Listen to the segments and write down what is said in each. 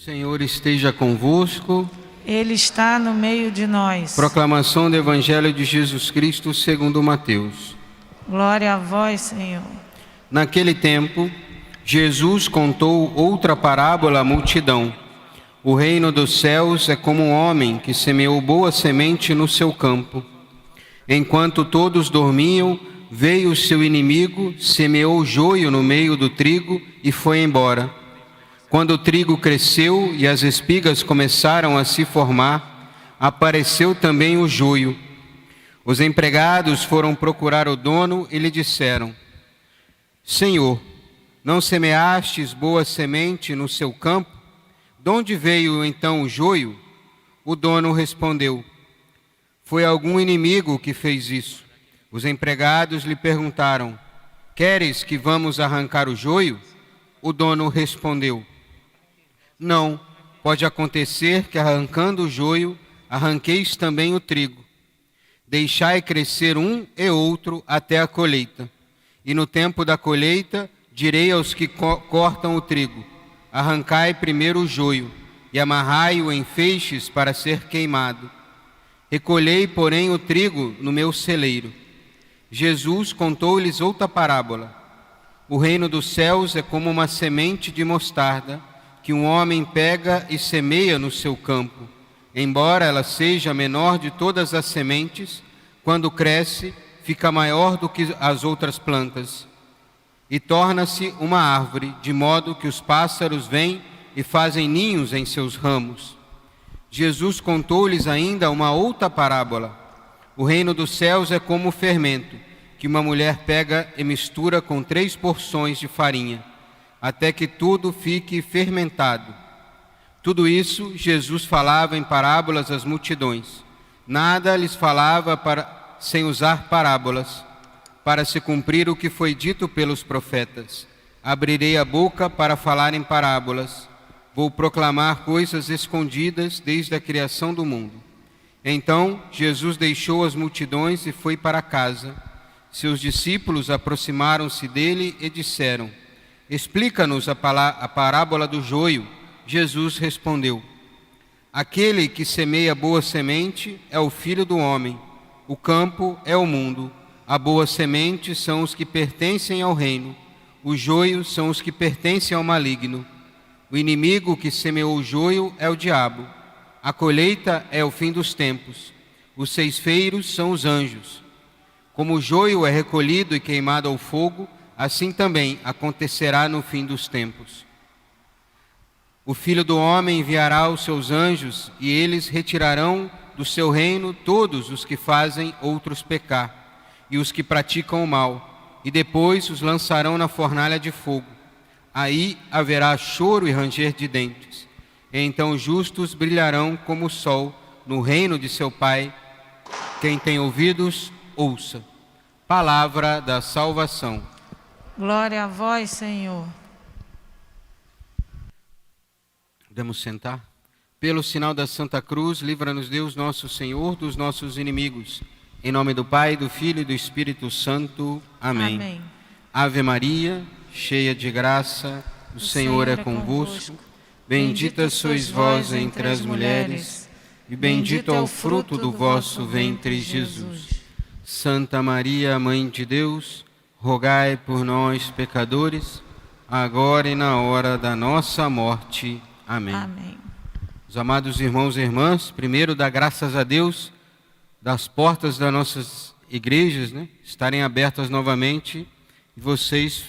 Senhor esteja convosco. Ele está no meio de nós. Proclamação do Evangelho de Jesus Cristo segundo Mateus. Glória a vós, Senhor. Naquele tempo, Jesus contou outra parábola à multidão. O reino dos céus é como um homem que semeou boa semente no seu campo. Enquanto todos dormiam, veio o seu inimigo, semeou joio no meio do trigo e foi embora. Quando o trigo cresceu e as espigas começaram a se formar, apareceu também o joio. Os empregados foram procurar o dono e lhe disseram: Senhor, não semeastes boa semente no seu campo? De onde veio então o joio? O dono respondeu: Foi algum inimigo que fez isso. Os empregados lhe perguntaram: Queres que vamos arrancar o joio? O dono respondeu: Não, pode acontecer que arrancando o joio, arranqueis também o trigo. Deixai crescer um e outro até a colheita. E no tempo da colheita, direi aos que cortam o trigo: Arrancai primeiro o joio, e amarrai-o em feixes para ser queimado. Recolhei, porém, o trigo no meu celeiro. Jesus contou-lhes outra parábola. O reino dos céus é como uma semente de mostarda, que um homem pega e semeia no seu campo. Embora ela seja a menor de todas as sementes, quando cresce, fica maior do que as outras plantas. E torna-se uma árvore, de modo que os pássaros vêm e fazem ninhos em seus ramos. Jesus contou-lhes ainda uma outra parábola. O reino dos céus é como o fermento, que uma mulher pega e mistura com 3 porções de farinha, até que tudo fique fermentado. Tudo isso Jesus falava em parábolas às multidões. Nada lhes falava sem usar parábolas, para se cumprir o que foi dito pelos profetas: Abrirei a boca para falar em parábolas. Vou proclamar coisas escondidas desde a criação do mundo. Então Jesus deixou as multidões e foi para casa. Seus discípulos aproximaram-se dele e disseram: Explica-nos a parábola do joio. Jesus respondeu: Aquele que semeia boa semente é o Filho do Homem. O campo é o mundo. A boa semente são os que pertencem ao reino. Os joios são os que pertencem ao maligno. O inimigo que semeou o joio é o diabo. A colheita é o fim dos tempos. Os ceifeiros são os anjos. Como o joio é recolhido e queimado ao fogo, assim também acontecerá no fim dos tempos. O Filho do Homem enviará os seus anjos, e eles retirarão do seu reino todos os que fazem outros pecar, e os que praticam o mal, e depois os lançarão na fornalha de fogo. Aí haverá choro e ranger de dentes. E então os justos brilharão como o sol no reino de seu Pai. Quem tem ouvidos, ouça. Palavra da salvação. Glória a vós, Senhor. Podemos sentar? Pelo sinal da Santa Cruz, livra-nos Deus nosso Senhor dos nossos inimigos. Em nome do Pai, do Filho e do Espírito Santo. Amém. Amém. Ave Maria, cheia de graça, o Senhor é convosco. Bendita sois vós entre as mulheres, e bendito é o fruto do vosso ventre, Jesus. Santa Maria, Mãe de Deus, rogai por nós, pecadores, agora e na hora da nossa morte. Amém. Amém. Os amados irmãos e irmãs, primeiro dá graças a Deus das portas das nossas igrejas, estarem abertas novamente, e vocês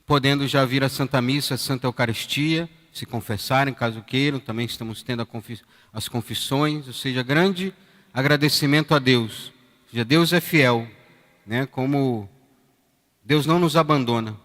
podendo já vir à Santa Missa, à Santa Eucaristia, se confessarem, caso queiram. Também estamos tendo as confissões, ou seja, grande agradecimento a Deus. Ou seja, Deus é fiel, como Deus não nos abandona.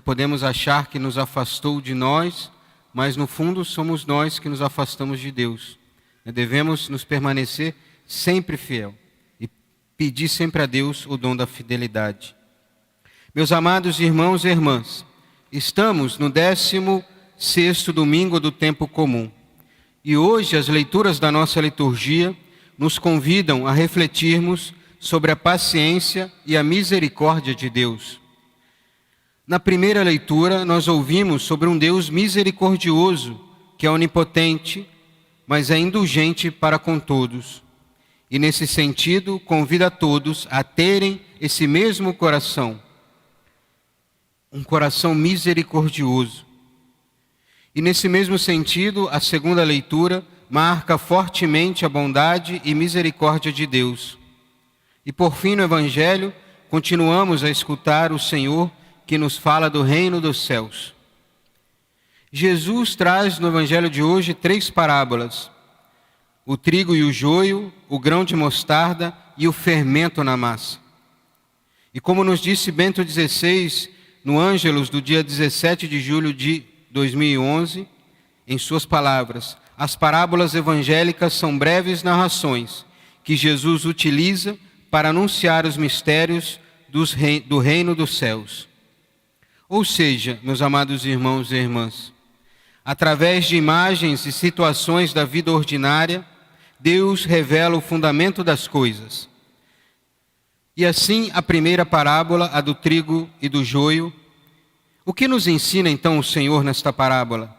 Podemos achar que nos afastou de nós, mas no fundo somos nós que nos afastamos de Deus. Devemos nos permanecer sempre fiel e pedir sempre a Deus o dom da fidelidade. Meus amados irmãos e irmãs, estamos no 16º domingo do tempo comum. E hoje as leituras da nossa liturgia nos convidam a refletirmos sobre a paciência e a misericórdia de Deus. Na primeira leitura, nós ouvimos sobre um Deus misericordioso que é onipotente, mas é indulgente para com todos. E nesse sentido, convida a todos a terem esse mesmo coração, um coração misericordioso. E nesse mesmo sentido, a segunda leitura marca fortemente a bondade e misericórdia de Deus. E por fim, no Evangelho, continuamos a escutar o Senhor que nos fala do reino dos céus. Jesus traz no Evangelho de hoje 3 parábolas: o trigo e o joio, o grão de mostarda e o fermento na massa. E como nos disse Bento XVI, no Ângelus do dia 17 de julho de 2011, em suas palavras: as parábolas evangélicas são breves narrações que Jesus utiliza para anunciar os mistérios do reino dos céus. Ou seja, meus amados irmãos e irmãs, através de imagens e situações da vida ordinária, Deus revela o fundamento das coisas. E assim, a primeira parábola, a do trigo e do joio. O que nos ensina então o Senhor nesta parábola?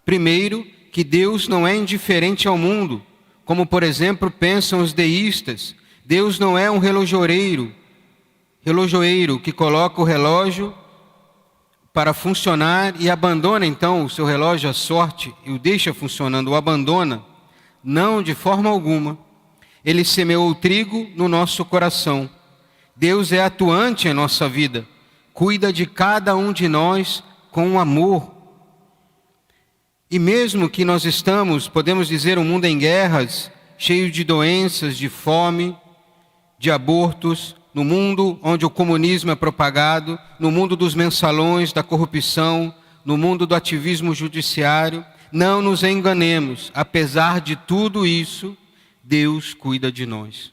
Primeiro, que Deus não é indiferente ao mundo, como por exemplo pensam os deístas. Deus não é um relojoeiro que coloca o relógio para funcionar e abandona então o seu relógio à sorte e o deixa funcionando, o abandona. Não, de forma alguma. Ele semeou o trigo no nosso coração. Deus é atuante em nossa vida, cuida de cada um de nós com amor. E mesmo que nós estamos, podemos dizer, um mundo em guerras, cheio de doenças, de fome, de abortos, no mundo onde o comunismo é propagado, no mundo dos mensalões, da corrupção, no mundo do ativismo judiciário, não nos enganemos, apesar de tudo isso, Deus cuida de nós.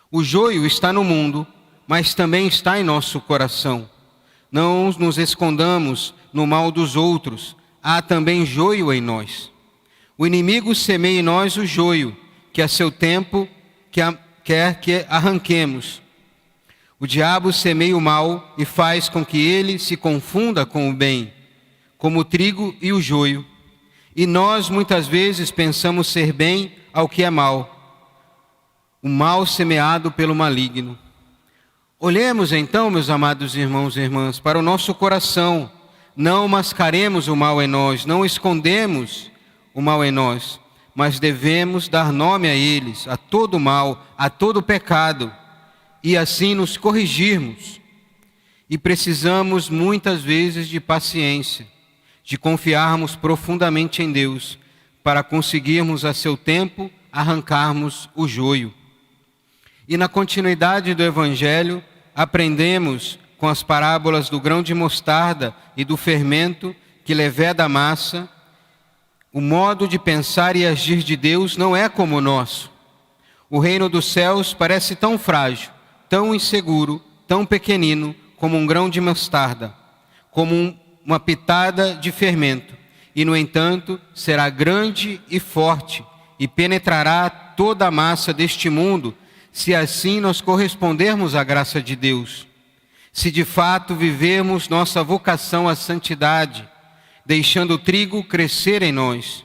O joio está no mundo, mas também está em nosso coração. Não nos escondamos no mal dos outros, há também joio em nós. O inimigo semeia em nós o joio, que a seu tempo quer que arranquemos. O diabo semeia o mal e faz com que ele se confunda com o bem, como o trigo e o joio. E nós muitas vezes pensamos ser bem ao que é mal, o mal semeado pelo maligno. Olhemos então, meus amados irmãos e irmãs, para o nosso coração. Não mascaremos o mal em nós, não escondemos o mal em nós, mas devemos dar nome a eles, a todo mal, a todo pecado, e assim nos corrigirmos. E precisamos muitas vezes de paciência, de confiarmos profundamente em Deus, para conseguirmos a seu tempo arrancarmos o joio. E na continuidade do Evangelho, aprendemos com as parábolas do grão de mostarda e do fermento que leveda a massa. O modo de pensar e agir de Deus não é como o nosso. O reino dos céus parece tão frágil, tão inseguro, tão pequenino como um grão de mostarda, como uma pitada de fermento, e no entanto será grande e forte e penetrará toda a massa deste mundo, se assim nós correspondermos à graça de Deus. Se de fato vivermos nossa vocação à santidade, deixando o trigo crescer em nós.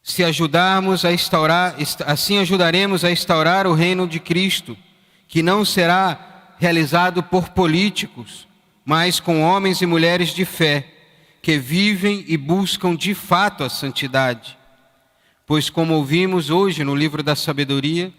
Se ajudarmos a instaurar, assim ajudaremos a instaurar o reino de Cristo, que não será realizado por políticos, mas com homens e mulheres de fé, que vivem e buscam de fato a santidade. Pois, como ouvimos hoje no livro da sabedoria,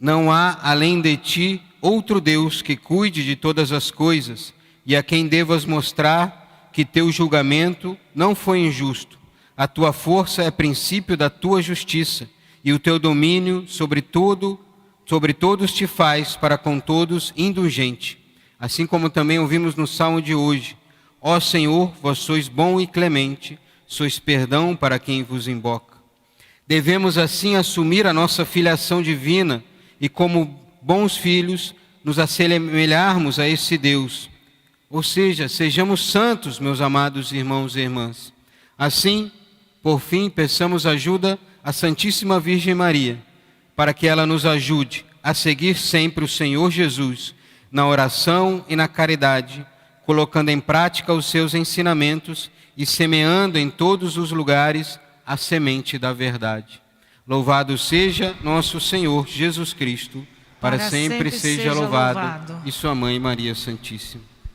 não há além de ti outro Deus que cuide de todas as coisas e a quem devas mostrar que teu julgamento não foi injusto. A tua força é princípio da tua justiça e o teu domínio sobre todos te faz para com todos indulgente. Assim como também ouvimos no Salmo de hoje: ó Senhor, vós sois bom e clemente, sois perdão para quem vos invoca. Devemos assim assumir a nossa filiação divina e, como bons filhos, nos assemelharmos a esse Deus. Ou seja, sejamos santos, meus amados irmãos e irmãs. Assim, por fim, peçamos ajuda à Santíssima Virgem Maria, para que ela nos ajude a seguir sempre o Senhor Jesus, na oração e na caridade, colocando em prática os seus ensinamentos e semeando em todos os lugares a semente da verdade. Louvado seja nosso Senhor Jesus Cristo, para sempre seja louvado, e sua mãe Maria Santíssima.